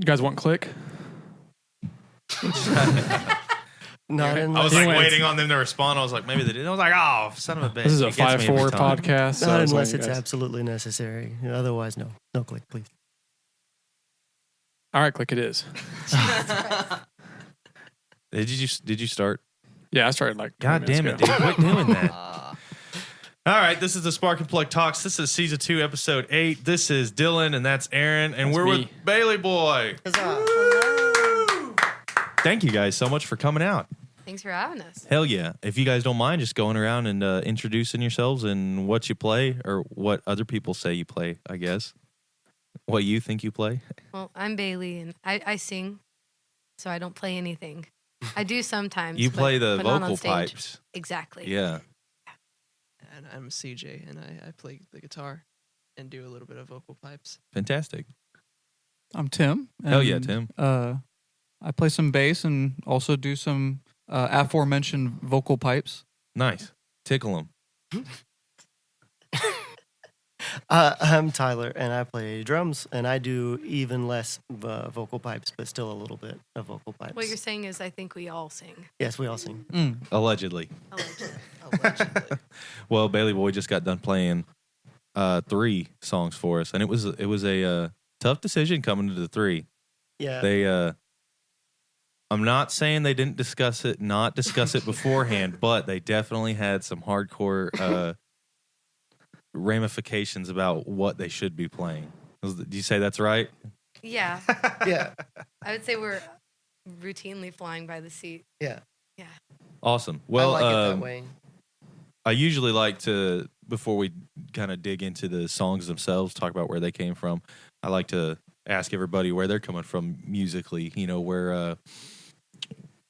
You guys want Click? Not I was like waiting on them to respond. I was like, maybe they did. I was like, oh, son of a bitch. This is a 5-4 podcast. Not unless it's absolutely necessary. Otherwise, no. No Click, please. All right, Click it is. Did you start? Yeah, I started like. God damn it, dude! Quit doing that. All right, this is the Spark and Plug Talks. This is season 2, episode 8. This is Dylan, and that's Aaron, and we're with Baileyboy. Thank you guys so much for coming out. Thanks for having us. Hell yeah! If you guys don't mind, just going around and introducing yourselves and what you play, or what other people say you play. I guess what you think you play. Well, I'm Bailey, and I sing, so I don't play anything. I do sometimes. You play the but not vocal on stage. pipes. Exactly. Yeah. And I'm CJ, and I play the guitar and do a little bit of vocal pipes. Fantastic. I'm Tim. Hell yeah, Tim. I play some bass and also do some aforementioned vocal pipes. Nice. Tickle them. I'm Tyler, and I play drums, and I do even less vocal pipes, but still a little bit of vocal pipes. What you're saying is I think we all sing. Yes, we all sing. Allegedly. Allegedly. Well, Baileyboy just got done playing 3 songs for us, and it was a tough decision coming to the 3. Yeah. They I'm not saying they didn't discuss it beforehand, but they definitely had some hardcore ramifications about what they should be playing. Do you say that's right? Yeah. Yeah. I would say we're routinely flying by the seat. Yeah. Yeah. Awesome. Well, I like it that way. I usually like to, before we kind of dig into the songs themselves, talk about where they came from. I like to ask everybody where they're coming from musically. You know,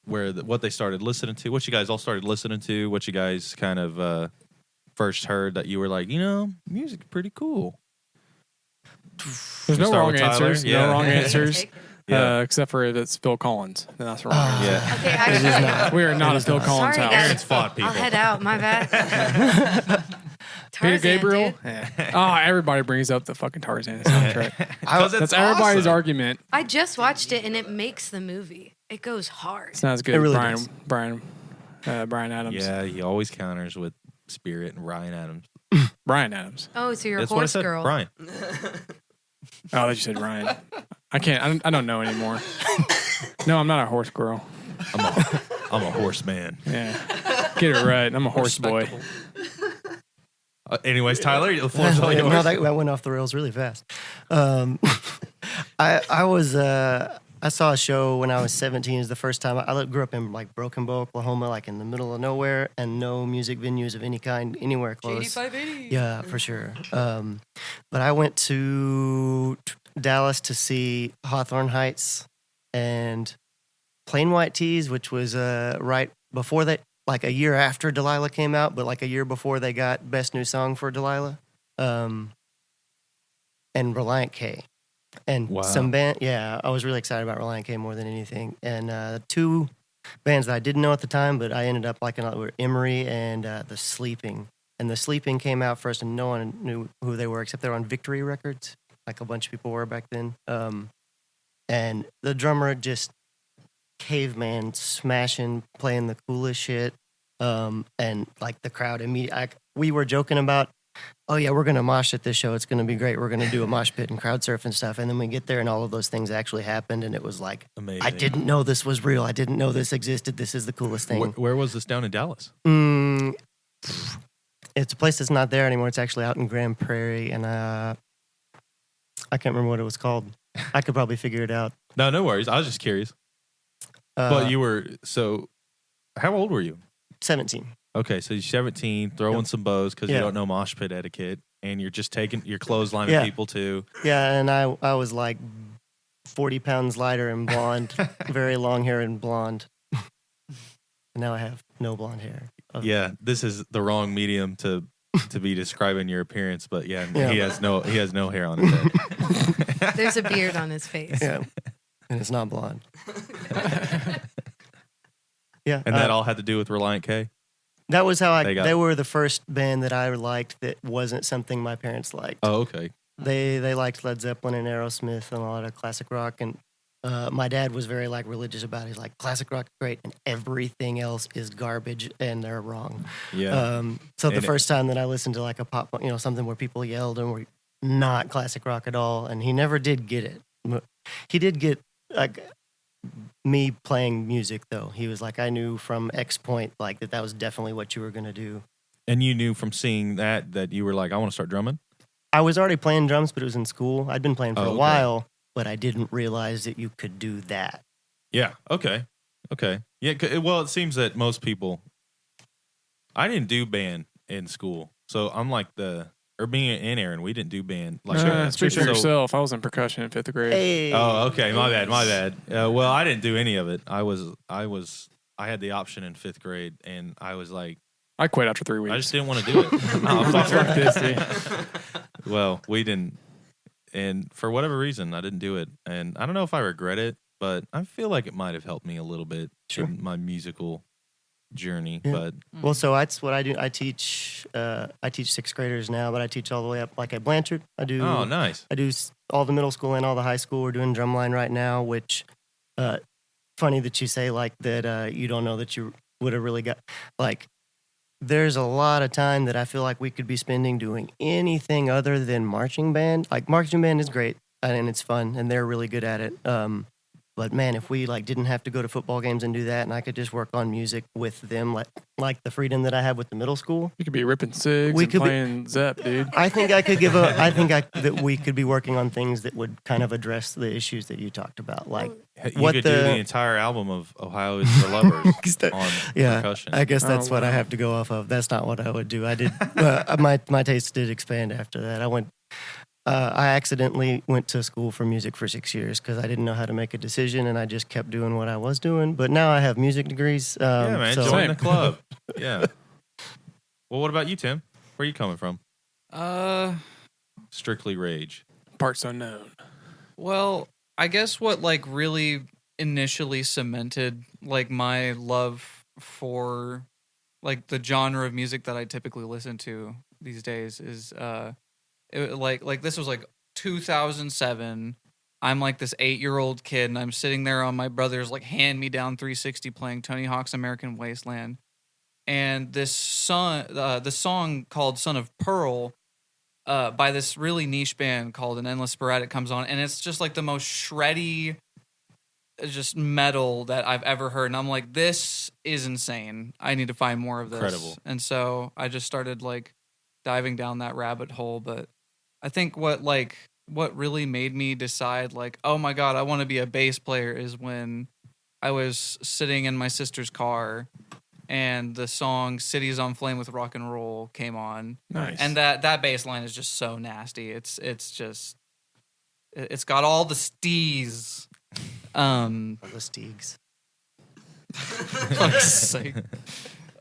what they started listening to, what you guys all started listening to, what you guys kind of first heard that you were like, you know, music's pretty cool. There's no Start wrong with Tyler? answers. Yeah. No wrong answers. Take it. Yeah. Except for if it's Phil Collins. Then that's wrong. Yeah. Okay, actually. We are not a Phil Collins Sorry, house. guys. Aaron's fought people. I'll head out. My bad. Peter Tarzan, Gabriel? dude. Yeah. Oh, everybody brings up the fucking Tarzan soundtrack. That's everybody's awesome. argument. I just watched it, and it makes the movie. It goes hard. It's not as good It as really Brian Adams. Yeah, he always counters with Spirit and Ryan Adams. Brian Adams. Oh, so you're That's a what I horse said. girl. Brian. Oh, I thought you said Ryan. I can't. I don't know anymore. No, I'm not a horse girl. I'm a horseman. Yeah. Get it right. I'm a horse boy. Anyways, Tyler, the floor's all yours. No, that went off the rails really fast. I saw a show when I was 17. It was the first time. I grew up in like Broken Bow, Oklahoma, like in the middle of nowhere, and no music venues of any kind anywhere close. 8580. Yeah, for sure. But I went to Dallas to see Hawthorne Heights and Plain White Tees, which was right before that, like a year after Delilah came out, but like a year before they got Best New Song for Delilah. And Reliant K. And Wow. some band, yeah, I was really excited about Reliant K more than anything. And 2 bands that I didn't know at the time, but I ended up liking were Emery and The Sleeping. And The Sleeping came out first, and no one knew who they were except they were on Victory Records, like a bunch of people were back then. And the drummer just caveman smashing, playing the coolest shit. And like the crowd immediately, we were joking about, oh yeah, we're going to mosh at this show. It's going to be great. We're going to do a mosh pit and crowd surf and stuff. And then we get there and all of those things actually happened. And it was like, Amazing. I didn't know this was real. I didn't know this existed. This is the coolest thing. Where was this down in Dallas? It's a place that's not there anymore. It's actually out in Grand Prairie. And I can't remember what it was called. I could probably figure it out. No worries. I was just curious. But you were, so how old were you? 17. Okay, so you're 17, throwing some bows because you don't know mosh pit etiquette, and you're just taking your clothesline of people too. Yeah, and I was like 40 pounds lighter and blonde, very long hair and blonde. And now I have no blonde hair. Yeah, this is the wrong medium to be describing your appearance, but yeah, he has no hair on his head. There's a beard on his face. Yeah, and it's not blonde. Yeah, And that all had to do with Reliant K? That was how they were the first band that I liked that wasn't something my parents liked. Oh, okay. They liked Led Zeppelin and Aerosmith and a lot of classic rock, and My dad was very like religious about it. He's like, classic rock is great, and everything else is garbage, and they're wrong. Yeah. So the And first time that I listened to like a pop, something where people yelled and were not classic rock at all, and he never did get it. He did get like me playing music though. He was like, I knew from X point like that was definitely what you were gonna do. And you knew from seeing that you were like, I want to start drumming? I was already playing drums, but it was in school. I'd been playing for Oh, a okay. while, but I didn't realize that you could do that. Yeah. Okay. Yeah. Well, it seems that most people. I didn't do band in school, so I'm like me and Aaron, we didn't do band. Like, Speak for so- yourself. I was in percussion in 5th grade. Hey. Oh, okay. My bad. Well, I didn't do any of it. I had the option in 5th grade, and I was like, I quit after 3 weeks. I just didn't want to do it. No, Fuck this, dude. well, we didn't, and for whatever reason, I didn't do it, and I don't know if I regret it, but I feel like it might have helped me a little bit in my musical journey. Yeah. But Well, so that's what I do. I teach 6th graders now, but I teach all the way up like at Blanchard. I do. oh, nice. I do all the middle school and all the high school. We're doing drumline right now, which funny that you say like that. You don't know that you would have really got like. There's a lot of time that I feel like we could be spending doing anything other than marching band. Like marching band is great and it's fun and they're really good at it. But man, if we like didn't have to go to football games and do that, and I could just work on music with them, like the freedom that I have with the middle school, You could be ripping cigs We and could be- playing Zepp, dude. I think I could that we could be working on things that would kind of address the issues that you talked about, like You what could do the- the entire album of Ohio is for Lovers on yeah. percussion. I guess that's Oh, what I wow. have to go off of. That's not what I would do. I did my taste did expand after that. I accidentally went to school for music for 6 years because I didn't know how to make a decision, and I just kept doing what I was doing. But now I have music degrees. Yeah, man, so- join Same. the club. Yeah. Well, what about you, Tim? Where are you coming from? Strictly Rage. Parts unknown. Well, I guess what like really initially cemented like my love for like the genre of music that I typically listen to these days is like this was like 2007. I'm like this 8-year-old kid and I'm sitting there on my brother's like hand-me-down 360 playing Tony Hawk's American Wasteland. And the song called Son of Pearl by this really niche band called An Endless Sporadic comes on, and it's just like the most shreddy just metal that I've ever heard. And I'm like, this is insane. I need to find more of this. Incredible. And so I just started like diving down that rabbit hole. But I think what really made me decide like, oh my God, I want to be a bass player is when I was sitting in my sister's car and the song Cities on Flame with Rock and Roll came on. Nice. And that bass line is just so nasty. It's got all the steez. The Steegs. Fuck's sake.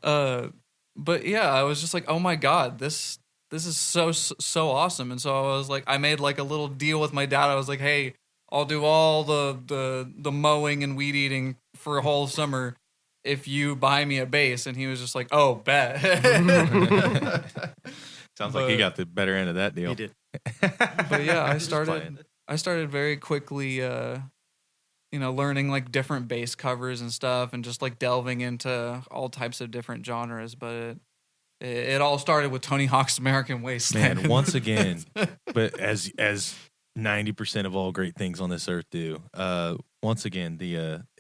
But yeah, I was just like, oh my God, this is so awesome. And so I was like, I made like a little deal with my dad. I was like, hey, I'll do all the mowing and weed eating for a whole summer if you buy me a bass. And he was just like, oh, bet. Sounds like he got the better end of that deal. He did. But yeah, Just playing. I started very quickly, learning like different bass covers and stuff, and just like delving into all types of different genres. But it all started with Tony Hawk's American Wasteland. Man, once again, but as 90% of all great things on this earth do. Once again,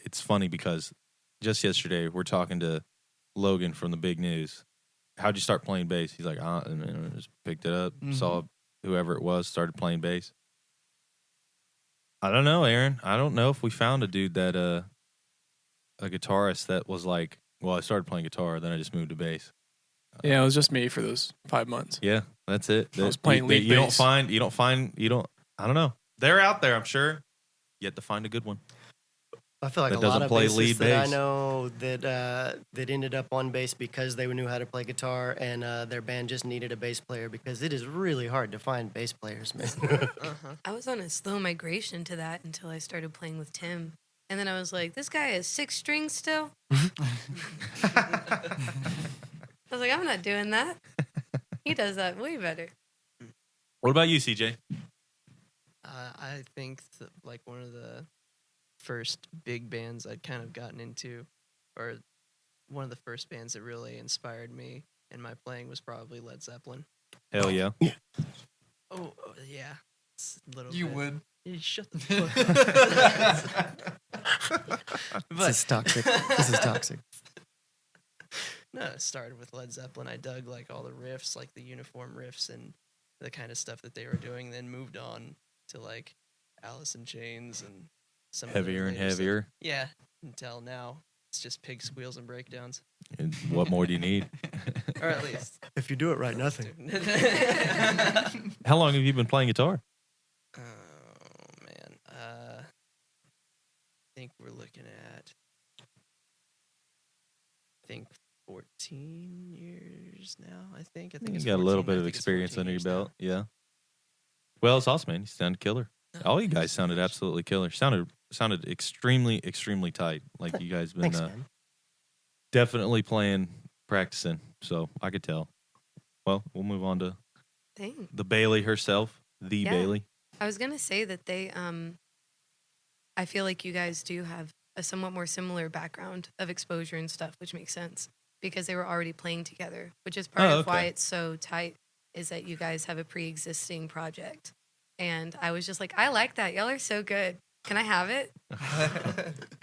it's funny because just yesterday we're talking to Logan from the Big News. How'd you start playing bass? He's like, I just picked it up, saw whoever it was, started playing bass. I don't know, Aaron. I don't know if we found a dude that a guitarist that was like, well, I started playing guitar, then I just moved to bass. Yeah, it was just me for those 5 months. Yeah, that's it. I was playing lead you don't bass. find, I don't know. They're out there, I'm sure. Yet to find a good one. I feel like That a lot doesn't of play bassists lead that I bass. know that ended up on bass because they knew how to play guitar, and their band just needed a bass player because it is really hard to find bass players, man. I was on a slow migration to that until I started playing with Tim. And then I was like, this guy has 6 strings still? I was like, I'm not doing that. He does that way better. What about you, CJ? I think like one of the first big bands I'd kind of gotten into, or one of the first bands that really inspired me in my playing was probably Led Zeppelin. Hell yeah. Oh yeah, it's a little You bit. would. You shut the fuck up. This is toxic. This is toxic. No, it started with Led Zeppelin. I dug like all the riffs, like the uniform riffs and the kind of stuff that they were doing. Then moved on to like Alice in Chains and some of the Heavier and later stuff. heavier. Yeah, until now it's just pig squeals and breakdowns, And what more do you need? or at least. If you do it right, nothing. How long have you been playing guitar? Oh man, I think we're looking at 14 years now. I think You it's got a little 14. bit I of think it's experience 14 under your years now. belt. Yeah. Well, it's awesome, man. You sounded killer. All you guys sounded absolutely killer. Sounded extremely, extremely tight. Like you guys been Thanks, man. definitely playing, practicing. So I could tell. Well, we'll move on to Dang. the Bailey herself, the Yeah. Bailey. I was gonna say that they I feel like you guys do have a somewhat more similar background of exposure and stuff, which makes sense because they were already playing together, which is part Oh, of why okay. it's so tight, is that you guys have a pre-existing project. And I was just like, I like that. Y'all are so good. Can I have it?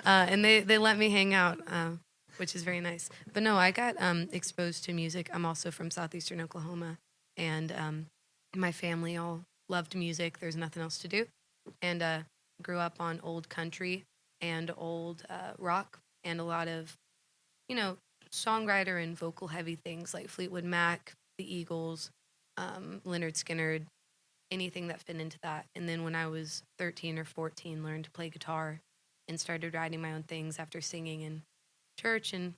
And they let me hang out, which is very nice. But no, I got exposed to music. I'm also from southeastern Oklahoma, and my family all loved music. There's nothing else to do, and grew up on old country and old rock and a lot of, songwriter and vocal heavy things like Fleetwood Mac, the Eagles, Leonard Skinner, anything that fit into that. And then when I was 13 or 14, learned to play guitar and started writing my own things after singing in church and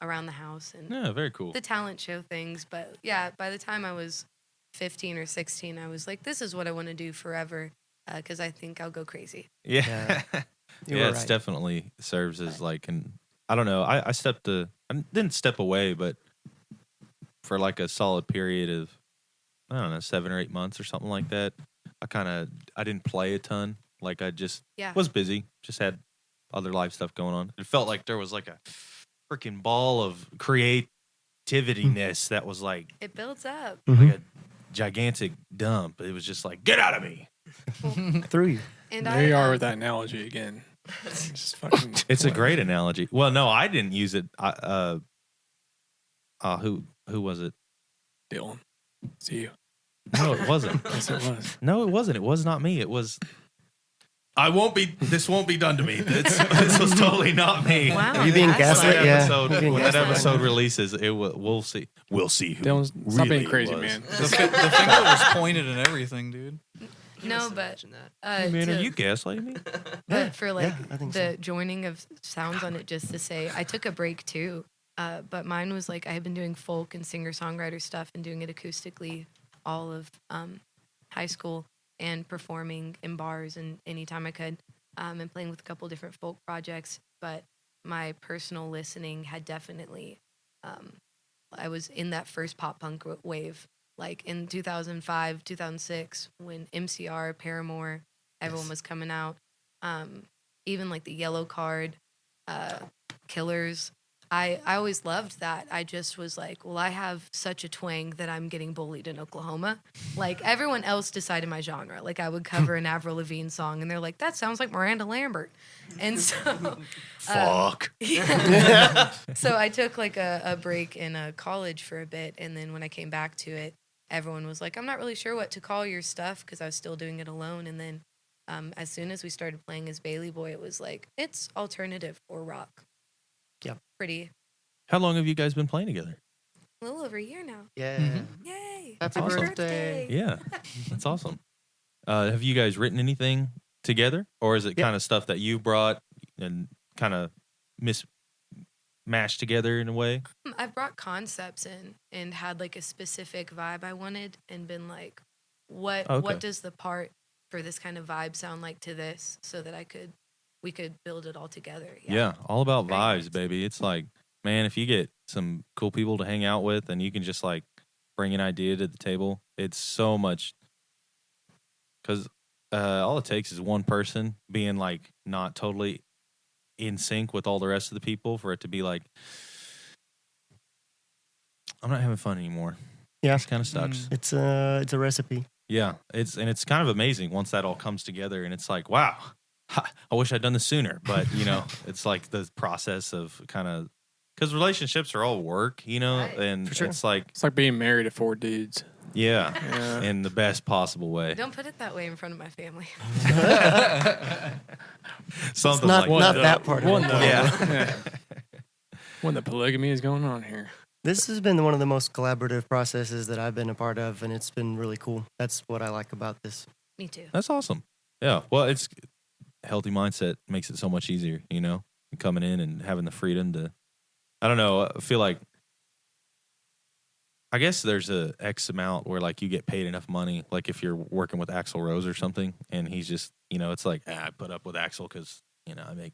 around the house and Yeah, very cool. the talent show things. But yeah, by the time I was 15 or 16, I was like, this is what I want to do forever because I think I'll go crazy. Yeah. You Yeah, were it's right. definitely serves as like I don't know. I didn't step away, but for like a solid period of, I don't know, 7 or 8 months or something like that, I didn't play a ton. Like I just Yeah. was busy, just had other life stuff going on. It felt like there was like a freaking ball of creativityness that was like It builds up. a gigantic dump. It was just like, get out of me. Through you. And There you are with that analogy again. Just fucking. It's a great analogy. Well, no, I didn't use it. Who was it? Dylan. See you. No, it wasn't. Yes, it was. No, it wasn't. It was not me. It was. This won't be done to me. This was totally not me. Wow. Are you being that's- gaslit? Yeah. When that gaslit. episode releases, we'll see. We'll see who Dylan, stop being really crazy, was. man. The finger was pointed and everything, dude. You No, must but imagine that. Man, to- are you gaslighting me? but for like I think the so. joining of sounds on it, just to say, I took a break too. But mine was like I had been doing folk and singer-songwriter stuff and doing it acoustically all of high school and performing in bars and anytime I could and playing with a couple different folk projects. But my personal listening had definitely, I was in that first pop punk wave, like in 2005, 2006, when MCR, Paramore, everyone was coming out. Even like the Yellow Card, Killers. I always loved that. I just was like, well, I have such a twang that I'm getting bullied in Oklahoma. Like everyone else decided my genre. Like I would cover an Avril Lavigne song, and they're like, that sounds like Miranda Lambert. And so, Fuck. yeah. So I took like a break in college for a bit, and then when I came back to it, everyone was like, I'm not really sure what to call your stuff because I was still doing it alone. And then as soon as we started playing as Baileyboy, it was like, it's alternative or rock. Yep. Pretty. How long have you guys been playing together? A little over a year now. Yeah. Yay. Happy Awesome. birthday. Yeah, that's awesome. Have you guys written anything together, or is it Yep. kind of stuff that you brought and kind of mashed together in a way? I've brought concepts in and had like a specific vibe I wanted and been like, Okay. what does the part for this kind of vibe sound like to this so that we could build it all together. Yeah, all about Very vibes, nice. baby. It's like, man, if you get some cool people to hang out with and you can just like bring an idea to the table, it's so much. Because all it takes is one person being like not totally in sync with all the rest of the people for it to be like, I'm not having fun anymore. Yeah. It kind of sucks. It's a recipe. Yeah, it's kind of amazing once that all comes together, and it's like, wow, I wish I'd done this sooner. But it's like the process of kind of, because relationships are all work, Right. and For sure. it's like, It's like being married to 4 dudes. yeah, Yeah. in the best possible way. Don't put it that way in front of my family. Something Not like not that. that part of One it. the, Yeah. when the polygamy is going on here. This has been one of the most collaborative processes that I've been a part of, and it's been really cool. That's what I like about this. Me too. That's awesome. Yeah. Well, it's a healthy mindset makes it so much easier, coming in and having the freedom to, I don't know, I feel like, I guess there's a X amount where like you get paid enough money, like if you're working with Axl Rose or something, and he's just, it's like, I put up with Axl because, I make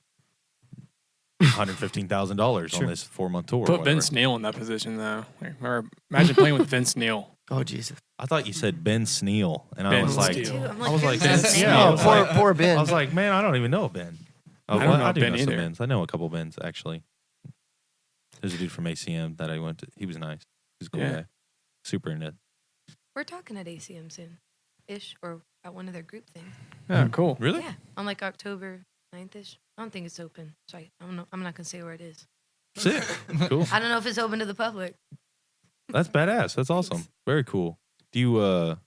$115,000 Sure. on this 4-month tour. or Put whatever. Vince Neil in that position, though. Or imagine playing with Vince Neil. Oh Jesus! I thought you said Ben Sneal, and I Ben was like, Steele. Too. I'm I was like, who's Ben this Steele. man? I Oh, was like- poor Ben. I was like, man, I don't even know a Ben. Oh, I don't know I do Ben know some either. Bens. I know a couple Bens actually. There's a dude from ACM that I went to. He was nice. He's a cool Yeah. guy. Super into it. We're talking at ACM soon, ish, or at one of their group things. Oh, cool. Really? Yeah, on like October 9th ish. I don't think it's open. Sorry, I don't know. I'm not gonna say where it is. Sick. Cool. I don't know if it's open to the public. That's badass. That's awesome. Thanks. Very cool. Do you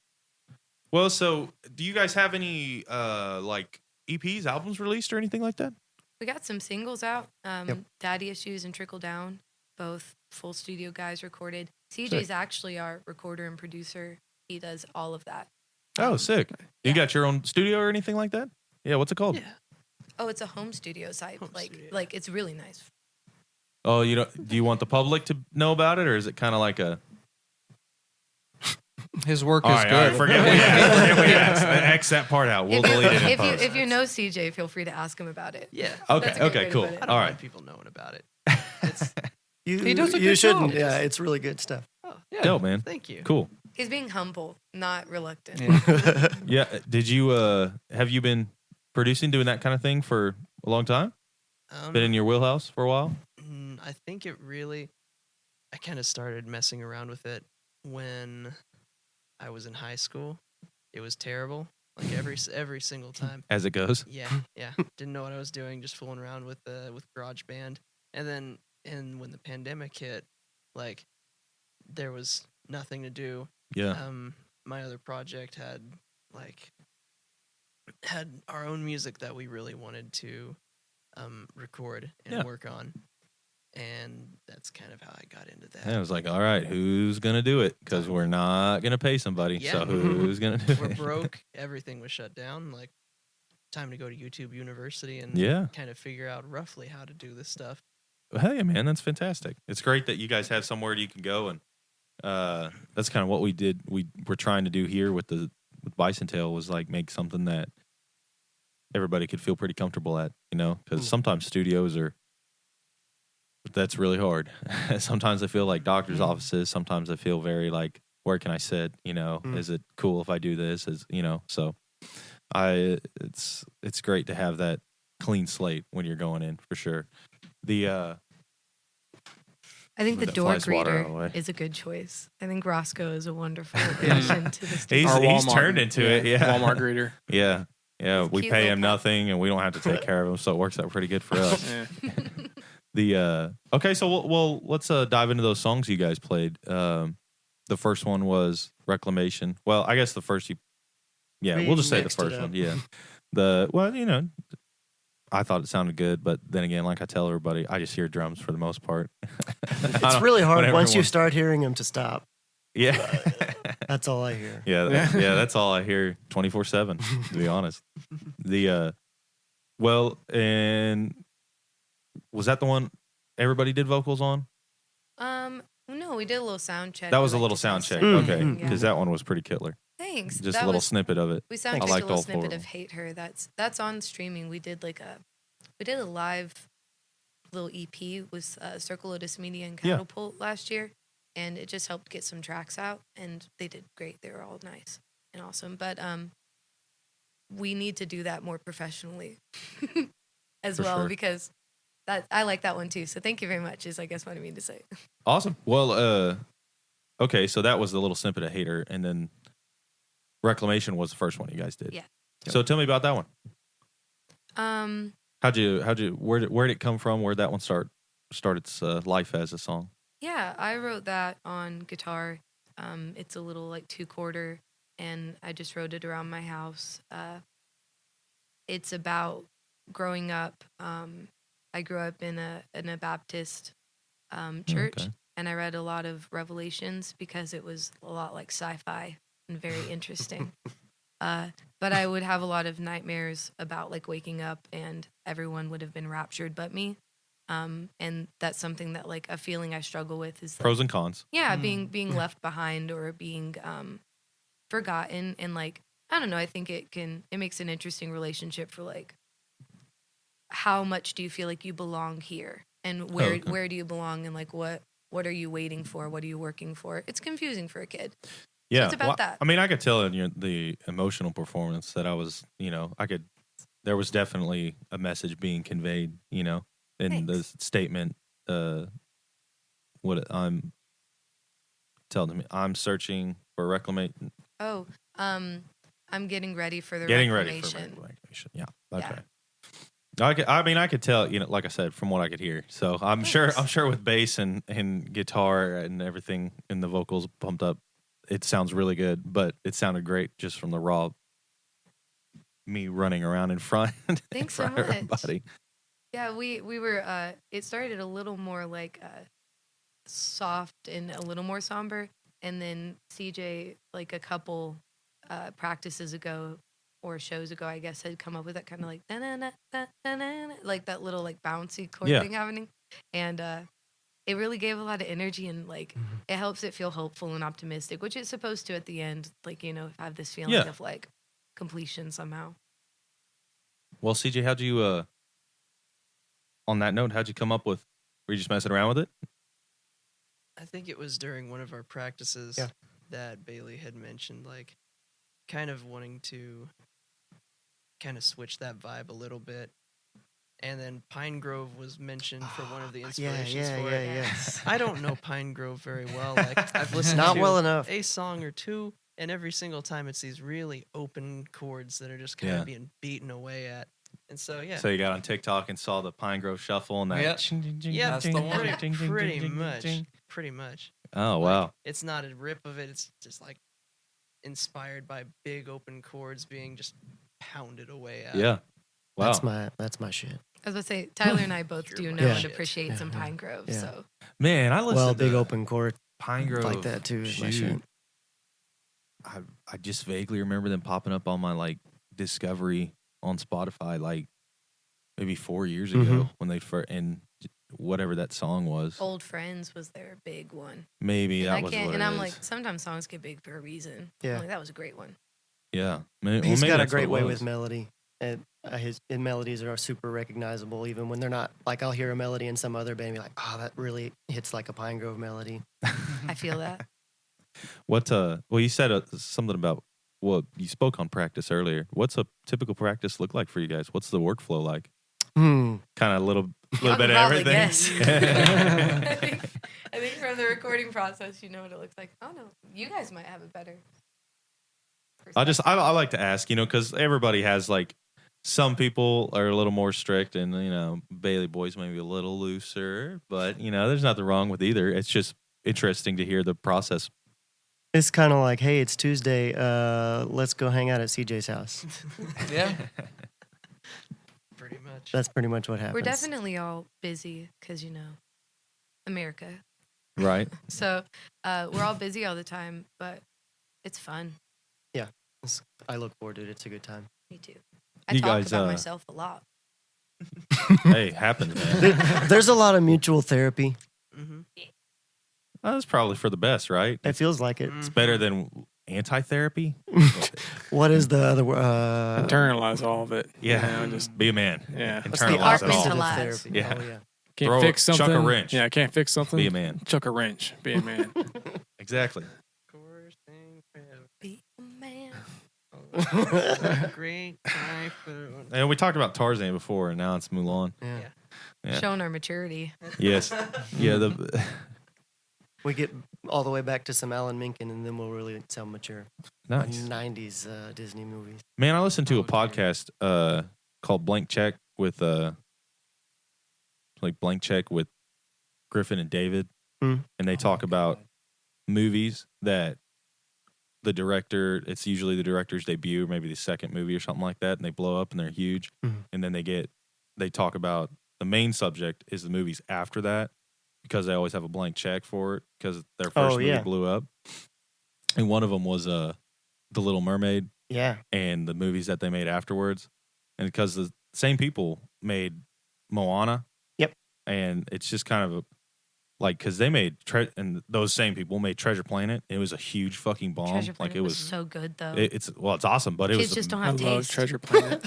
well, so do you guys have any like EPs, albums released or anything like that? We got some singles out. Yep. Daddy Issues and Trickle Down, both full studio guys recorded. CJ's actually our recorder and producer. He does all of that. Oh, sick. You yeah. got your own studio or anything like that? Yeah, what's it called? Yeah. Oh, it's a home studio site. Home studio. Like it's really nice. Oh, do you want the public to know about it, or is it kind of like a His work All is right, good. all right, forget we asked. X that part out. We'll delete it in if you post. if you know CJ, feel free to ask him about it. Yeah. Okay, That's a great way okay, to cool. put it. I don't All mind right. people knowing about it. It's, He does a You good shouldn't. job. Yeah, it's really good stuff. oh, yeah. Dope, man. Thank you. Cool. He's being humble, not reluctant. Yeah. Yeah. Did you have you been producing, doing that kind of thing for a long time? Been in your wheelhouse for a while? I think I kind of started messing around with it when I was in high school. It was terrible. Like every single time. As it goes. Yeah. Didn't know what I was doing, just fooling around with GarageBand. And then when the pandemic hit, like there was nothing to do. Yeah. My other project had our own music that we really wanted to record and Yeah. work on. And that's kind of how I got into that. And I was like, all right, who's going to do it? Because we're not going to pay somebody. Yeah. So who's going to do We're it? broke. Everything was shut down. Like, time to go to YouTube University and Yeah. kind of figure out roughly how to do this stuff. Well, hell yeah, man. That's fantastic. It's great that you guys have somewhere you can go. And that's kind of what we did. We're trying to do here with Bison Tail was like make something that everybody could feel pretty comfortable at, because sometimes studios that's really hard. Sometimes I feel like doctor's offices. Sometimes I feel very like, where can I sit? Is it cool if I do this? So it's great to have that clean slate when you're going in for sure. I think the That door flies water out of the way. greeter is a good choice. I think Roscoe is a wonderful addition to the studio. He's turned into it. Yeah. Walmart greeter. Yeah. Yeah. He's a We cute pay little him pup. nothing and we don't have to take care of him. So it works out pretty good for us. Yeah. Okay, so let's dive into those songs you guys played. The first one was Reclamation. Well, I guess the first we'll just say the mixed it first up. one. Yeah. I thought it sounded good, but then again, like I tell everybody, I just hear drums for the most part. It's really hard whatever once you one- start hearing them to stop. Yeah. That's all I hear. Yeah, that's all I hear 24/7, to be honest. And was that the one everybody did vocals on? No, we did a little sound check. That was a like, little to sound test check. it. Okay, Mm. because that one was pretty killer. Thanks. Just That a little was- snippet of it. We sound I checked a liked little all four snippet of of Hate Her. That's on streaming. We did a live little EP with Circle Lotus Media and Yeah. Catapult last year, and it just helped get some tracks out, and they did great. They were all nice and awesome. But we need to do that more professionally. as For well sure. because that I like that one too. So thank you very much. Is I guess what I mean to say. Awesome. Well, okay, so that was the little snippet of Hater, and then Reclamation was the first one you guys did. Yeah. So tell me about that one. Where'd it come from? Where'd that one start its life as a song? Yeah, I wrote that on guitar. It's a little like 2/4, and I just wrote it around my house. It's about growing up. I grew up in a Baptist church, Okay. and I read a lot of Revelations because it was a lot like sci-fi and very interesting. But I would have a lot of nightmares about like waking up and everyone would have been raptured but me. And that's something that like a feeling I struggle with is like, Pros and cons. yeah, being left behind or being forgotten, and like I don't know, I think it makes an interesting relationship for like how much do you feel like you belong here and where okay. where do you belong and like what are you waiting for, what are you working for? It's confusing for a kid. Yeah, it's about that. I mean, I could tell in the emotional performance that I was, there was definitely a message being conveyed, in the Thanks. statement. What I'm telling me, I'm searching for reclamation. Oh, I'm getting ready for the Getting ready reclamation. for reclamation. Yeah. Okay. I could tell, like I said, from what I could hear. So I'm sure with bass and guitar and everything and the vocals pumped up, it sounds really good, but it sounded great just from the raw me running around in front. Thanks in so front of much. everybody. Yeah, we were. It started a little more like soft and a little more somber, and then CJ, like a couple practices ago or shows ago, I guess, had come up with that kind of like da-na-na, da-na-na, like that little like bouncy chord Yeah. thing happening, and it really gave a lot of energy and like it helps it feel hopeful and optimistic, which it's supposed to at the end, like have this feeling Yeah. of like completion somehow. Well, CJ, how'd you, on that note, how'd you come up with, were you just messing around with it? I think it was during one of our practices Yeah. that Bailey had mentioned, like, kind of wanting to kind of switch that vibe a little bit. And then Pine Grove was mentioned for one of the inspirations for it. yeah. I don't know Pine Grove very well. Like, I've listened Not to well enough. a song or two, and every single time it's these really open chords that are just kind Yeah. of being beaten away at. And so, yeah. So you got on TikTok and saw the Pine Grove Shuffle and that. Yeah. ching, ching, ching, Yeah, That's ching, the one. ching, ching, ching, pretty ching, much. ching. Pretty much. Oh, Like, wow. it's not a rip of it. It's just like inspired by big open chords being just pounded away at. Yeah. Wow. That's my shit. I was gonna say Tyler and I both You're do my know and shit. appreciate Yeah, some yeah, Pine Grove. yeah. So Man, I listened Well, to big open chord Pine Grove like that too is my shoot. shit. I just vaguely remember them popping up on my like discovery on Spotify like maybe 4 years ago Mhm. when they first, and whatever that song was. Old Friends was their big one. Maybe And that I was can't. what And it I'm is. like, sometimes songs get big for a reason. Yeah. I'm like, that was a great one. Yeah. He's maybe got a that's what great it way was. with melody. And his melodies are super recognizable, even when they're not. Like, I'll hear a melody in some other band and be like, oh, that really hits like a Pine Grove melody. I feel that. What well, you said something about, well, you spoke on practice earlier. What's a typical practice look like for you guys? What's the workflow like? Kind of a little Y'all bit can of probably everything. guess. I think from the recording process, you know what it looks like. Oh no, you guys might have a better. I like to ask, because everybody has like, some people are a little more strict, and Baileyboy's maybe a little looser, but there's nothing wrong with either. It's just interesting to hear the process. It's kind of like, hey, it's Tuesday. Let's go hang out at CJ's house. Yeah. Pretty much. That's pretty much what happens. We're definitely all busy because America. Right. So we're all busy all the time, but it's fun. I look forward to it. It's a good time. Me too. I You talk guys, about myself a lot. Hey, happens, man. There's a lot of mutual therapy. Mm-hmm. That's probably for the best, right? It feels like it. It's better than anti-therapy. What is the other word? Internalize all of it. Yeah, Just be a man. yeah. What's the Internalize it all. opposite of Compartmentalize. therapy? Yeah. Oh, yeah. Can't fix chuck a something. wrench. Yeah, can't fix something. Be a man. Chuck a wrench. Be a man. Exactly. Be a man. Great typhoon. And we talked about Tarzan before, and now it's Mulan. Yeah. Yeah. Showing our maturity. Yes. Yeah. We get all the way back to some Alan Menken, and then we'll really sound mature. Nice. 90s Disney movies. Man, I listened to a Oh, dear. podcast called Blank Check with Griffin and David, Hmm. and they talk about movies that the director. It's usually the director's debut, or maybe the second movie or something like that, and they blow up and they're huge. Mhm. And then they talk about the main subject is the movies after that, because they always have a blank check for it because their first movie yeah. blew up. And one of them was The Little Mermaid. Yeah. And the movies that they made afterwards. And because the same people made Moana. Yep. And it's just kind of because they made, and those same people made Treasure Planet. It was a huge fucking bomb. Treasure Planet It was was, so good though. it's awesome, but it Kids was, just don't I have love taste. Treasure Planet.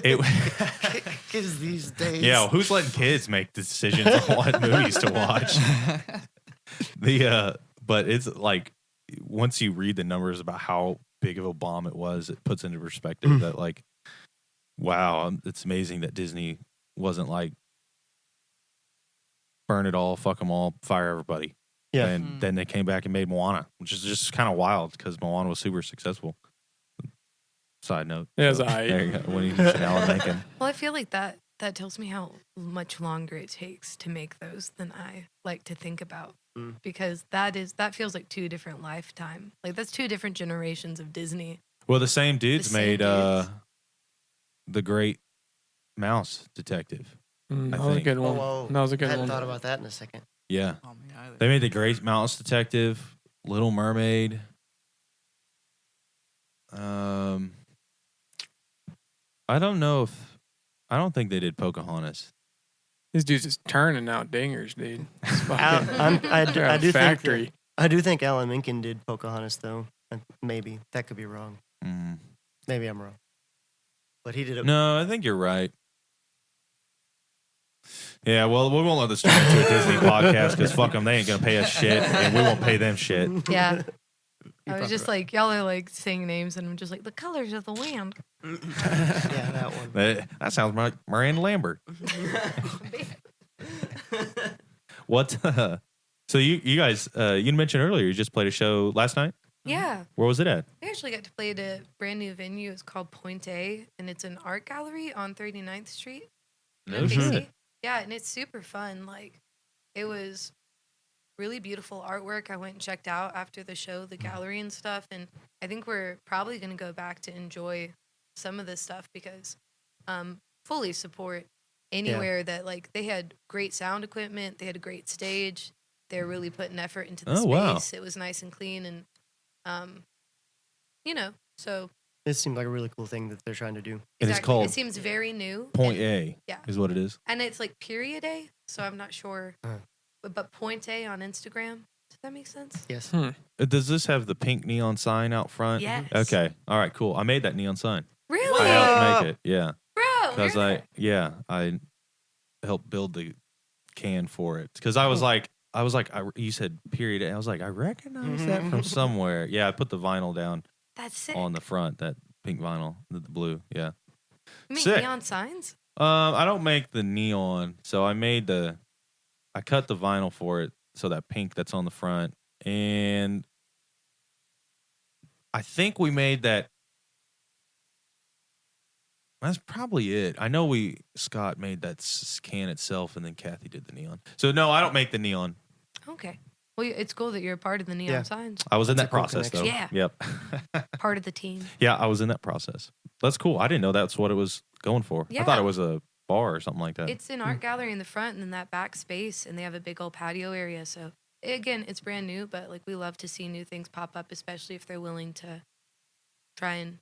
it, Kids these days. yeah, who's letting kids make decisions on what movies to watch? But it's like, once you read the numbers about how big of a bomb it was, it puts into perspective that like, wow, it's amazing that Disney wasn't like, burn it all, fuck them all, fire everybody. Yeah. And then they came back and made Moana, which is just kind of wild because Moana was super successful. Side note. Yeah, it's So, aight. there you go. When you mentioned Alan Menken. Well, I feel like that tells me how much longer it takes to make those than I like to think about. Mm. Because that feels like two different lifetime. Like that's two different generations of Disney. Well, the same dudes The same made dudes. The Great Mouse Detective. That I was a think. good Oh, one. whoa. That was a I good hadn't one. thought about that in a second. Yeah. Oh, me either. They made The Great Mouse Detective, Little Mermaid. I don't think they did Pocahontas. These dudes is turning out dingers, dude. It's Al- fucking- I they're a do think factory. that, I do think Alan Menken did Pocahontas though. Maybe that could be wrong. Mm. Maybe I'm wrong. But he did it. No, I think you're right. Yeah, well, we won't let this turn into a Disney podcast because fuck them, they ain't gonna pay us shit, and we won't pay them shit. Yeah. I was probably just like, y'all are like saying names, and I'm just like, the colors of the land. Yeah, that one. That sounds like Miranda Lambert. What? So you guys, you mentioned earlier you just played a show last night. Yeah. Where was it at? We actually got to play at a brand new venue. It's called Point A, and it's an art gallery on 39th Street. No in shit. Dixie. Yeah, and it's super fun. Like, it was really beautiful artwork. I went and checked out after the show, the gallery and stuff, and I think we're probably going to go back to enjoy some of this stuff because fully support anywhere that, like, they had great sound equipment, they had a great stage, they're really putting effort into the Oh, space. wow. It was nice and clean, and so It seemed like a really cool thing that they're trying to do. And it's exactly. called It seems very new. Point and- A. Yeah. Is what it is. And it's like period A, so I'm not sure. Uh. But Point A on Instagram. Does that make sense? Yes. Does this have the pink neon sign out front? Yes. Okay. All right. Cool. I made that neon sign. Really? I helped make it. Yeah. Bro, Because you're I helped build the can for it. Because I was like, you said period. I was like, I recognize that from somewhere. Yeah, I put the vinyl down that's sick. on the front, that pink vinyl, the blue. Yeah. You make sick. neon signs? I don't make the neon, so I cut the vinyl for it, so that pink that's on the front, and I think we made that. That's probably it. I know Scott made that can itself, and then Kathy did the neon. So no, I don't make the neon. Okay. Well, it's cool that you're a part of the neon Yeah. signs. I was in That's that a cool process though. connection. Yep. Part of the team. Yeah, I was in that process. That's cool. I didn't know that's what it was going for. I thought Yeah. it was a bar or something like that. It's an art gallery in the front and then that back space, and they have a big old patio area. So, again, it's brand new, but like we love to see new things pop up, especially if they're willing to try and,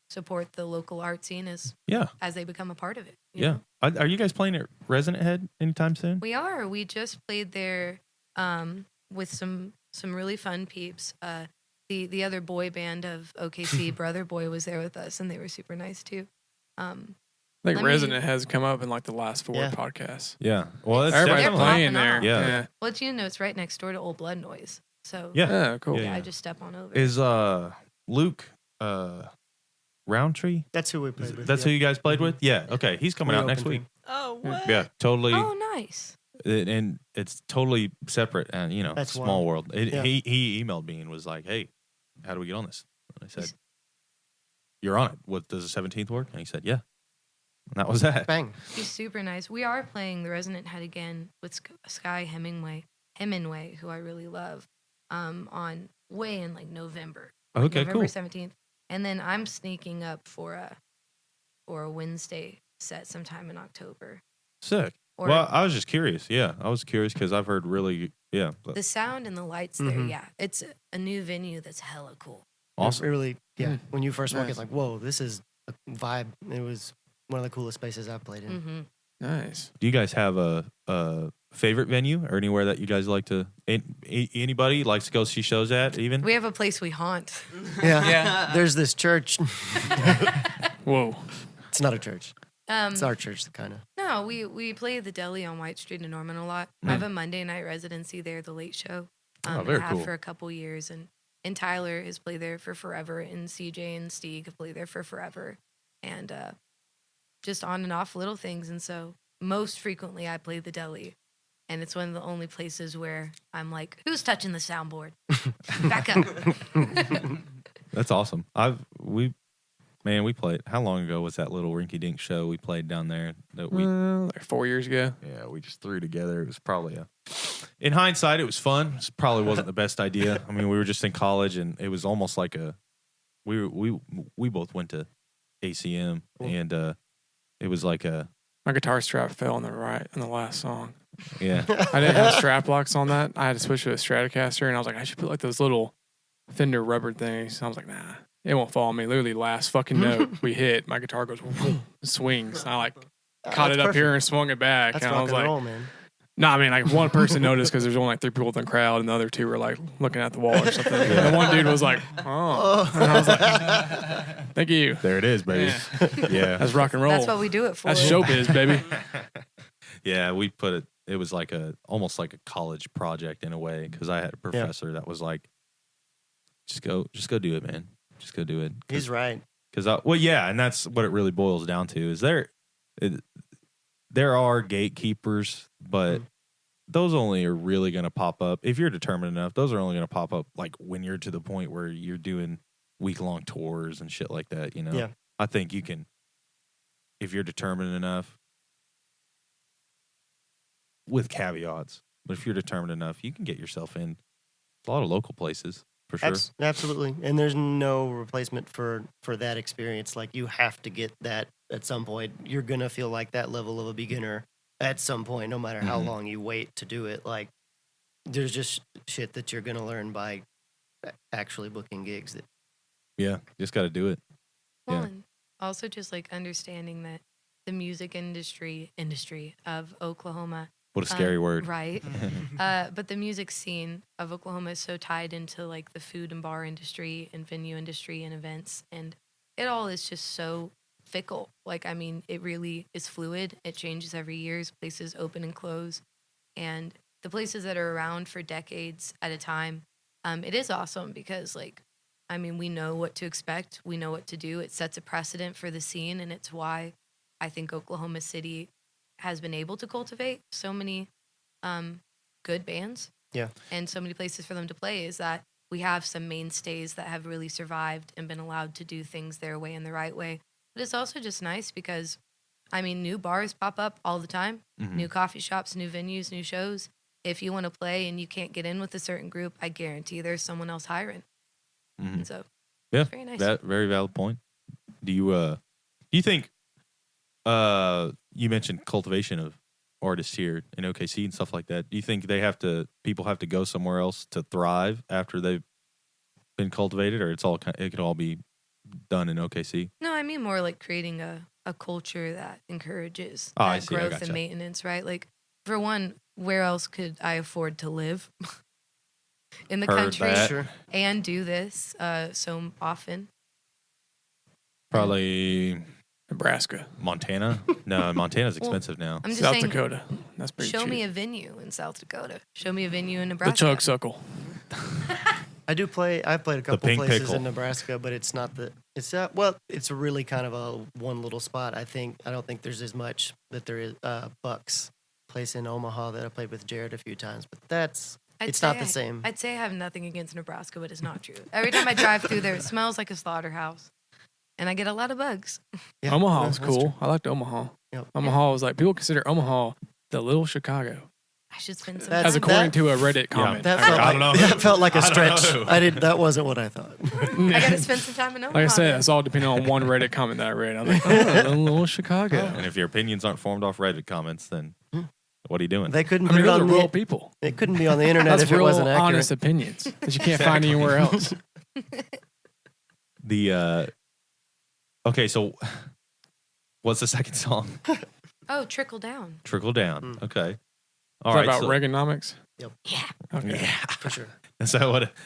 support the local art scene as Yeah. they become a part of it. you Yeah. know? Are you guys playing at Resonant Head anytime soon? We are. We just played there with some really fun peeps. The other boy band of OKC, Brother Boy, was there with us, and they were super nice too. I think Let me- Resident has come up in like the last 4 Yeah. podcasts. Yeah. Well, it's Everybody's They're definitely. playing popping there. off. Yeah. Yeah. Well, it's right next door to Old Blood Noise. So Yeah. Yeah, cool. Yeah. I just step on over. Is Luke Roundtree. That's who we played with. That's who you guys played with. Yeah. Okay. He's coming We out next opened week. him. Oh, what? Yeah. Totally. Oh, nice. And it's totally separate, and That's small wild. world. Yeah. He emailed me and was like, "Hey, how do we get on this?" And I said, "You're on it. What does the 17th work?" And he said, "Yeah." And that was that. Bang. He's super nice. We are playing The Resonant Head again with Sky Hemingway, who I really love, on way in like November. Okay, November cool. 17th. And then I'm sneaking up for a Wednesday set sometime in October. Sick. Or Well, I was just curious. Yeah, I was curious because I've heard really, but the sound and the lights there, Mhm. yeah. It's a new venue that's hella cool. awesome. It really, yeah. Mm. When you first walk, Nice. it's like, whoa, this is a vibe. It was one of the coolest spaces I've played in. Mm-hmm. Nice. Do you guys have a favorite venue or anywhere that you guys like to? Anybody likes to go see shows at? Even We have a place we haunt. Yeah. Yeah. There's this church. Whoa. It's not a church. Um, It's our church, kind of. No, we play the deli on White Street in Norman a lot. I have a Monday night residency there, the Late Show. Oh, very I have cool. for a couple years, and Tyler has played there for forever, and CJ and Stieg have played there for forever, and just on and off little things. And so most frequently, I play the deli, and it's one of the only places where I'm like, "Who's touching the soundboard? Back up!" That's awesome. We played. How long ago was that little rinky dink show we played down there? That we Like 4 years ago. Yeah, we just threw together. It was probably in hindsight, it was fun. It probably wasn't the best idea. I mean, we were just in college, and it was almost like we both went to ACM, and it was like My guitar strap fell on the last song. yeah, I didn't have strap locks on that. I had to switch to a Stratocaster, and I was like, I should put like those little Fender rubber things. And I was like, nah, it won't fall on me. Literally, last fucking note we hit, my guitar goes swings. I like caught it up here and swung it back, That's and I rock was and like, roll, man. no, I mean, like one person noticed because there's only like 3 people in the crowd, and the other 2 were like looking at the wall or something. And the one dude was like, "Oh," and I was like, "Thank you." there it is, baby. Yeah, That's rock and roll. That's what we do it for. That's showbiz, baby. yeah. We put it. It was like almost like a college project in a way because I had a professor that was like, just go do it, man. Just go do it. He's right. Because and that's what it really boils down to. Is there are gatekeepers, but those only are really going to pop up if you're determined enough. Those are only going to pop up like when you're to the point where you're doing week-long tours and shit like that. You know, Yeah. I think you can, if you're determined enough, with caveats. But if you're determined enough, you can get yourself in a lot of local places for sure. Absolutely. And there's no replacement for that experience. Like, you have to get that at some point. You're going to feel like that level of a beginner at some point, no matter how Mhm. long you wait to do it. Like, there's just shit that you're going to learn by actually booking gigs. That Yeah, just got to do it. Well, Yeah. and also just like understanding that the music industry of Oklahoma, What a scary word. right? But the music scene of Oklahoma is so tied into like the food and bar industry and venue industry and events, and it all is just so fickle. Like, I mean, it really is fluid. It changes every year. Places open and close, and the places that are around for decades at a time, it is awesome because, like, I mean, we know what to expect. We know what to do. It sets a precedent for the scene, and it's why I think Oklahoma City has been able to cultivate so many good bands. Yeah. And so many places for them to play is that we have some mainstays that have really survived and been allowed to do things their way and the right way. But it's also just nice because, I mean, new bars pop up all the time, Mhm. new coffee shops, new venues, new shows. If you want to play and you can't get in with a certain group, I guarantee there's someone else hiring. Mhm. And so Yeah, it's very nice. that very valid point. Do you think you mentioned cultivation of artists here in OKC and stuff like that? Do you think people have to go somewhere else to thrive after they've been cultivated, or it could all be done in OKC? No, I mean more like creating a culture that encourages Oh, I that see. I growth gotcha. and maintenance, right? Like, for one, where else could I afford to live in the Heard country that. Sure. and do this so often? Probably Nebraska, Montana. No, Montana's Well, expensive now. I'm just South saying, Dakota. That's pretty show cheap. me a venue in South Dakota. Show me a venue in The Nebraska. Chug Suckle. I do play. I've played a couple Pink places Pickle. in Nebraska, but it's not the. It's well, it's really kind of a one little spot. I don't think there's as much that there is. Bucks place in Omaha that I played with Jared a few times, but it's not the same. I'd say I have nothing against Nebraska, but it's not true. Every time I drive through there, it smells like a slaughterhouse, and I get a lot of bugs. Yeah, Omaha no, was that's cool. true. I liked Omaha. Yep. Omaha was like, people consider Omaha the little Chicago, I should spend some That's- as time. according to a Reddit comment. That I felt, read. I don't know. that felt like a I don't stretch. know. That wasn't what I thought. I gotta spend some time in Omaha. Like I said, then. it's all depending on one Reddit comment that I read. I was like, oh, the little Chicago. And if your opinions aren't formed off Reddit comments, then what are you doing? They couldn't I put mean, it those are on real the. people. It couldn't be on the internet That's if it real wasn't accurate. honest opinions that you can't find anywhere else. Okay, so what's the second song? Oh, trickle down. Trickle Down. Okay. All Is that right. about so, Reaganomics? Yeah. Okay. yeah, For sure.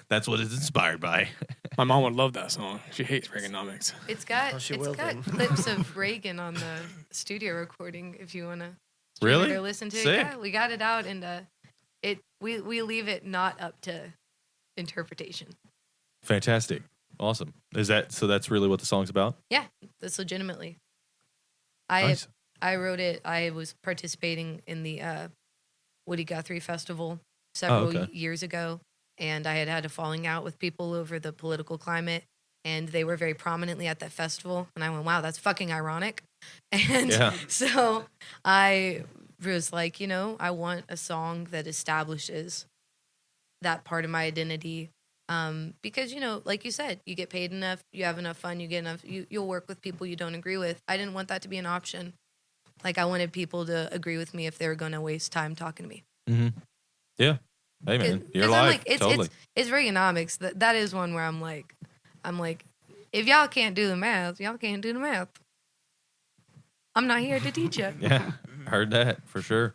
that's what it's inspired by. My mom would love that song. She hates Reaganomics. It's got Oh, she it's will got then. clips of Reagan on the studio recording if you wanna Really? or listen to Sick. it. Yeah, we got it out and we leave it not up to interpretation. Fantastic. Awesome. Is that so? That's really what the song's about. Yeah, that's legitimately. Nice. I wrote it. I was participating in the Woody Guthrie Festival several okay. years ago, and I had a falling out with people over the political climate, and they were very prominently at that festival. And I went, wow, that's fucking ironic. And Yeah. so I was like, I want a song that establishes that part of my identity. Because, like you said, you get paid enough, you have enough fun, you get enough, you'll work with people you don't agree with. I didn't want that to be an option. Like, I wanted people to agree with me if they were going to waste time talking to me. Mm-hmm. Yeah. Hey man, 'Cause you're I'm live. like, it's, Totally. it's Reaganomics. That is one where I'm like, if y'all can't do the math, y'all can't do the math. I'm not here to teach you. Yeah. Heard that for sure.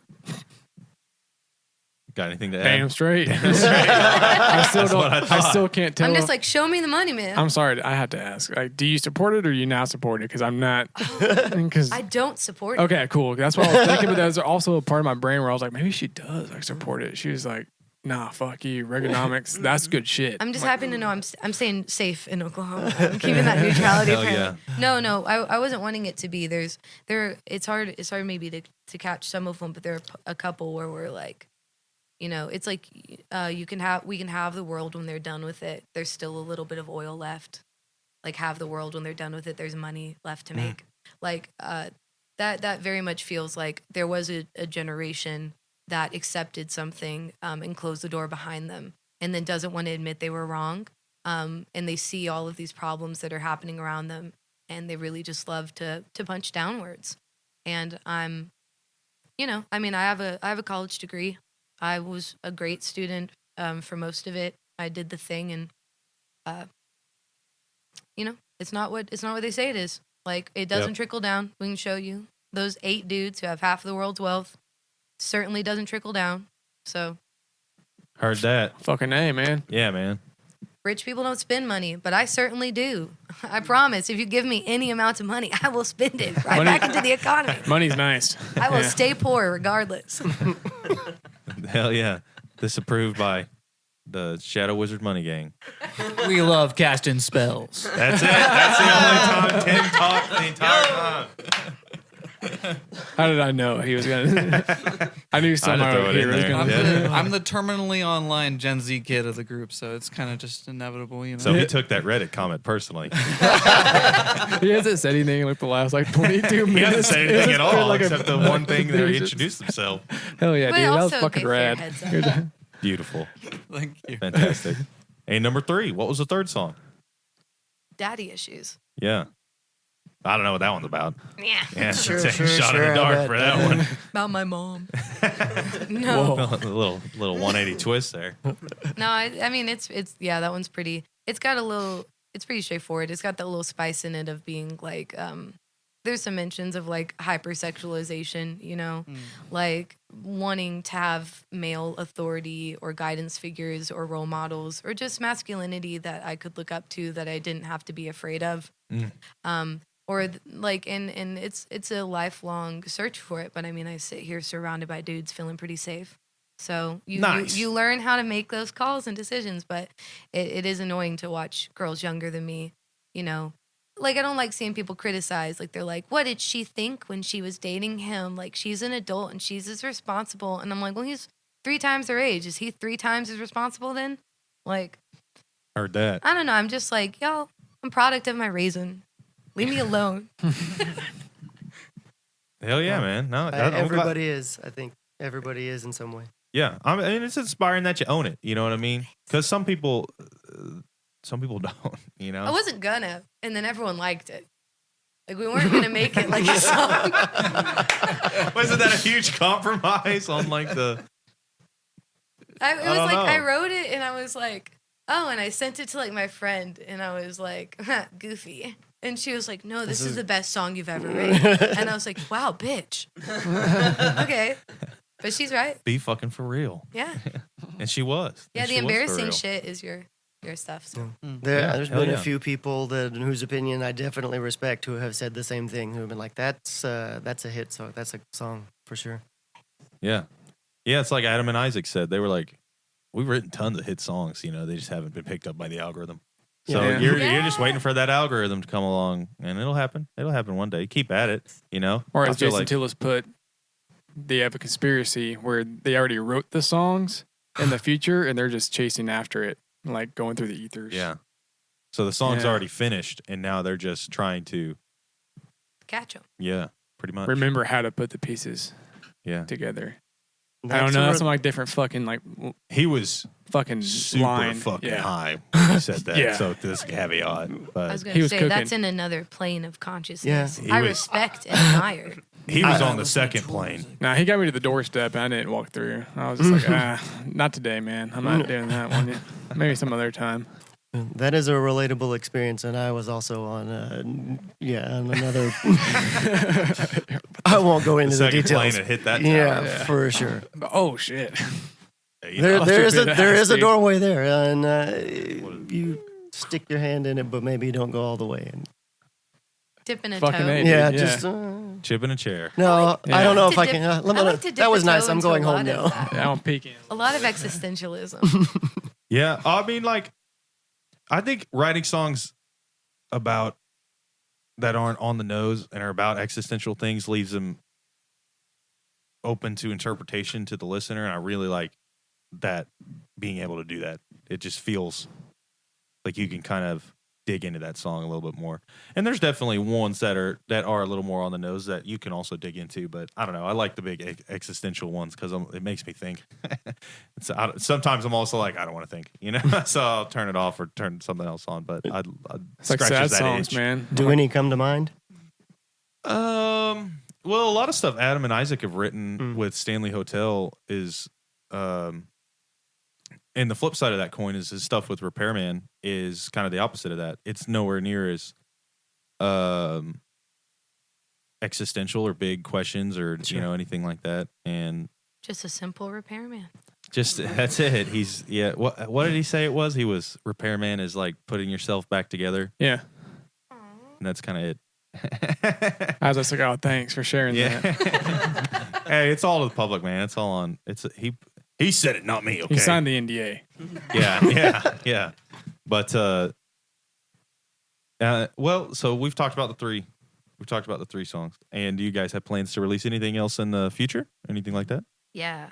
Got anything to add? Damn straight. I still That's what I don't. I thought. still can't tell. I'm just like, show me the money, man. I'm sorry. I have to ask. Like, do you support it or you not support it? Because I'm not. Because I don't support it. okay, cool. That's what I was thinking. But there's also a part of my brain where I was like, maybe she does like support it. She was like, nah, fuck you, Reaganomics. That's good shit. I'm just happy to know I'm staying safe in Oklahoma. I'm keeping that neutrality. Hell apparently. yeah. No, I wasn't wanting it to be. It's hard maybe to catch some of them, but there are a couple where we're like, it's like we can have the world when they're done with it. There's still a little bit of oil left. Like, have the world when they're done with it. There's money left to make. Like that very much feels like there was a generation that accepted something and closed the door behind them, and then doesn't want to admit they were wrong. And they see all of these problems that are happening around them, and they really just love to punch downwards. And I have a college degree. I was a great student for most of it. I did the thing, and it's not what they say it is. Like, it doesn't trickle down. We can show you those 8 dudes who have half of the world's wealth. Certainly doesn't trickle down. So Heard that. Fucking A, man. Yeah, man. rich people don't spend money, but I certainly do. I promise. If you give me any amount of money, I will spend it right Money- back into the economy. Money's nice. I will Yeah. stay poor regardless. Hell yeah. This approved by the Shadow Wizard Money Gang. We love casting spells. That's it. That's the only time Tim talked the entire time. How did I know he was gonna? I knew somehow throw it he in was there. gonna. Yeah. I'm the terminally online Gen Z kid of the group, so it's kind of just inevitable, So he took that Reddit comment personally. He hasn't said anything in like the last like 22 minutes. He hasn't said anything It's at been all like a- except the one thing that he He's just- introduced himself. Hell yeah, But dude, that was also fucking give fair rad. heads up. Beautiful. Thank you. Fantastic. And number 3, what was the third song? Daddy issues. Yeah. I don't know what that one's about. Yeah. Yeah, Sure, take a sure, shot in sure, the I dark bet. for that one. About my mom. No. Whoa. A little 180 twist there. No, I mean it's yeah, that one's pretty. It's got a little. It's pretty straightforward. It's got that little spice in it of being like. There's some mentions of like hypersexualization, like wanting to have male authority or guidance figures or role models or just masculinity that I could look up to that I didn't have to be afraid of. Like and it's a lifelong search for it. But I mean, I sit here surrounded by dudes feeling pretty safe. So you Nice. you learn how to make those calls and decisions, but it is annoying to watch girls younger than me, like I don't like seeing people criticize. Like they're like, what did she think when she was dating him? Like she's an adult and she's as responsible. And I'm like, well, he's 3 times their age. Is he 3 times as responsible then? Like, Heard that. I don't know. I'm just like, yo, I'm product of my raisin. Leave me alone. Hell yeah, man. No, I'm glad- Everybody is. I think everybody is in some way. Yeah, I mean, it's inspiring that you own it. You know what I mean? Because some people don't. I wasn't gonna, and then everyone liked it. Like we weren't gonna make it like a song. Wasn't that a huge compromise on like the? It was don't like know. I wrote it and I was like, oh, and I sent it to like my friend and I was like, goofy. And she was like, no, this is the best song you've ever written. And I was like, wow, bitch. Okay. But she's right. Be fucking for real. Yeah. And she was. Yeah, And the she was for embarrassing real. shit is your stuff. So. There's hell been yeah. a few people whose opinion I definitely respect who have said the same thing. Who have been like, "That's a hit song. That's a song for sure." Yeah. Yeah, it's like Adam and Isaac said. They were like, we've written tons of hit songs, they just haven't been picked up by the algorithm. So Yeah. you're Yeah. just waiting for that algorithm to come along, and it'll happen. It'll happen one day. Keep at it, Or I as feel Jason like- Tillis put, they have a conspiracy where they already wrote the songs in the future and they're just chasing after it, like going through the ethers. Yeah. So the song's Yeah. already finished, and now they're just trying to, Catch 'em. yeah, pretty much. Remember how to put the pieces Yeah. together. I That's don't know. a That's re- some like different fucking like He was fucking super line. fucking Yeah. high when he said that. Yeah. So this caveat, I was but going He to was say, cooking. that's in another plane of consciousness. He I was- respect and admire. he was on the second plane. Nah, he got me to the doorstep and I didn't walk through. I was just like, not today, man. I'm not doing that one. Yet. Maybe some other time. That is a relatable experience, and I was also on another. I won't go The into the second details. plane had hit that tower. Yeah, for sure. Oh shit. There know, is a stupid there ass, is a dude. doorway there, and you stick your hand in it, but maybe you don't go all the way. And, Dipping a Fucking toe. A. yeah, yeah. just Chip in a chair. no. Yeah. I don't know like if to I dip- can. I like to dip That was a nice. toe I'm into going a home lot of now. that. Yeah, I'm peeking. A lot of existentialism. Yeah, I mean, like, I think writing songs about that aren't on the nose and are about existential things leaves them open to interpretation to the listener, and I really like that, being able to do that. It just feels like you can kind of dig into that song a little bit more. And there's definitely ones that are a little more on the nose that you can also dig into, but I don't know. I like the big existential ones because it makes me think. Sometimes I'm also like, I don't want to think, so I'll turn it off or turn something else on. But I'd It's like sad scratches that songs, itch. man. Do any come to mind? Well, a lot of stuff Adam and Isaac have written with Stanley Hotel is, and the flip side of that coin is his stuff with Repairman is kind of the opposite of that. It's nowhere near as existential or big questions or Sure. anything like that. And Just a simple repairman. just that's it. He's What did he say it was? He was Repairman is like putting yourself back together, Yeah. and that's kind of it. I was just like, oh, thanks for sharing Yeah. that. Hey, it's all to the public, man. It's all on. He said it, not me. Okay. He signed the NDA. Yeah. But well, so we've talked about the three. We've talked about the 3 songs. And do you guys have plans to release anything else in the future? Anything like that? Yeah.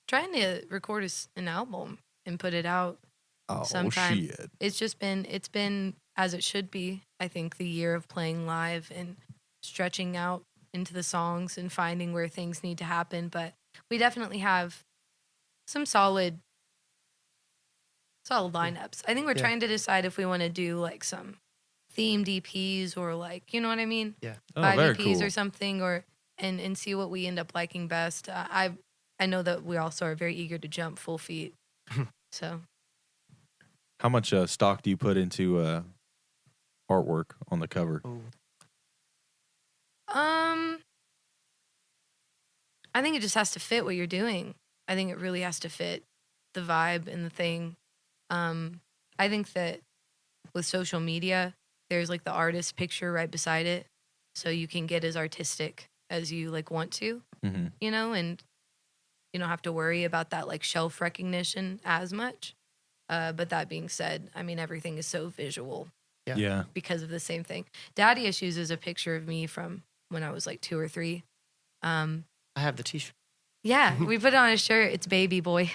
Trying to record an album and put it out. Oh Sometime. shit! It's been as it should be. I think the year of playing live and stretching out into the songs and finding where things need to happen. But we definitely have some solid lineups. I think we're Yeah. trying to decide if we want to do like some themed EPs or like, you know what I mean? Yeah. Oh, 5 very EPs cool. or something, or and see what we end up liking best. I know that we also are very eager to jump full feet. So How much stock do you put into artwork on the cover? Oh. I think it just has to fit what you're doing. I think it really has to fit the vibe and the thing. I think that with social media, there's like the artist picture right beside it, so you can get as artistic as you like want to, Mm-hmm. and you don't have to worry about that like shelf recognition as much. But that being said, I mean, everything is so visual Yeah. because of the same thing. Daddy Issues is a picture of me from when I was like 2 or 3. I have the T-shirt. Yeah, we put it on a shirt. It's Baileyboy.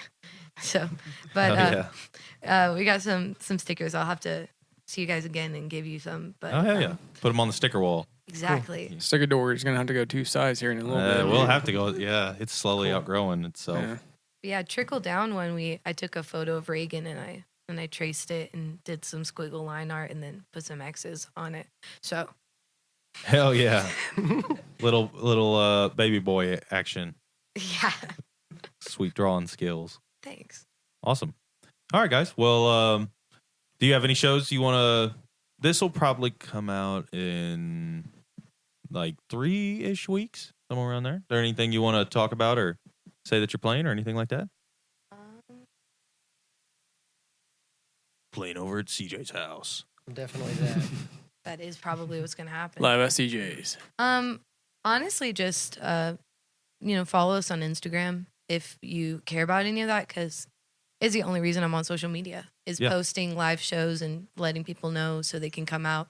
So, but we got some stickers. I'll have to see you guys again and give you some. But Oh, hell yeah. Put them on the sticker wall. exactly. Sticker door is gonna have to go 2 sides here in a little bit. We'll have to go. Yeah, it's slowly outgrowing itself. Yeah. Yeah, trickle down when I took a photo of Reagan and I traced it and did some squiggle line art and then put some X's on it. So Hell yeah. little baby boy action. yeah, Sweet drawing skills. thanks. Awesome. All right, guys. Well, do you have any shows you want to? This will probably come out in like 3-ish weeks, somewhere around there. Is there anything you want to talk about or say that you're playing or anything like that? Playing over at CJ's house. Definitely that. That is probably what's gonna happen. Live SCJs. Honestly, just follow us on Instagram if you care about any of that, because it's the only reason I'm on social media is posting live shows and letting people know so they can come out.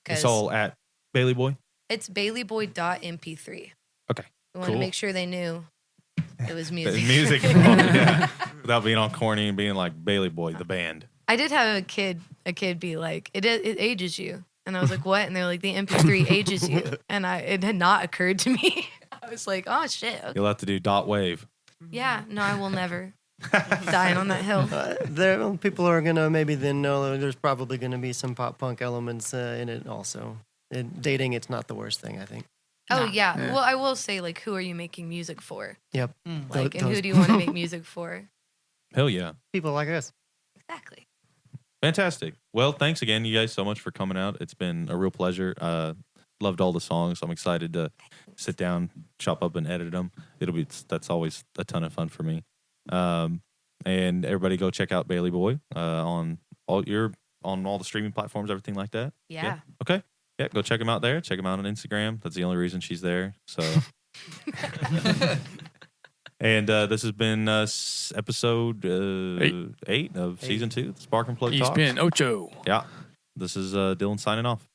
It's all at Baileyboy? It's baileyboy.mp3. Okay. We want to Cool. make sure they knew it was music. Music. Yeah. Without being all corny and being like Baileyboy, the band. I did have a kid be like, it ages you. And I was like, what? And they're like, the MP3 ages you. And it had not occurred to me. I was like, oh, shit. Okay. You'll have to do dot wave. Yeah, no, I will never. Dying on that hill. There, people are gonna maybe then know that there's probably gonna be some pop punk elements in it also. Dating, it's not the worst thing, I think. Oh, Nah. yeah. Yeah. Well, I will say, like, who are you making music for? Yep. Like, and Those- who do you want to make music for? Hell yeah. People like us. Exactly. Fantastic. Well, thanks again, you guys, so much for coming out. It's been a real pleasure. Loved all the songs. I'm excited to sit down, chop up, and edit them. That's always a ton of fun for me. And everybody go check out Baileyboy on all the streaming platforms, everything like that. Yeah. Okay. Yeah, go check him out there. Check him out on Instagram. That's the only reason she's there. So. And this has been episode 8 of season 2, the Spark and Plug You Talks. spin Ocho. Yeah. This is Dylan signing off.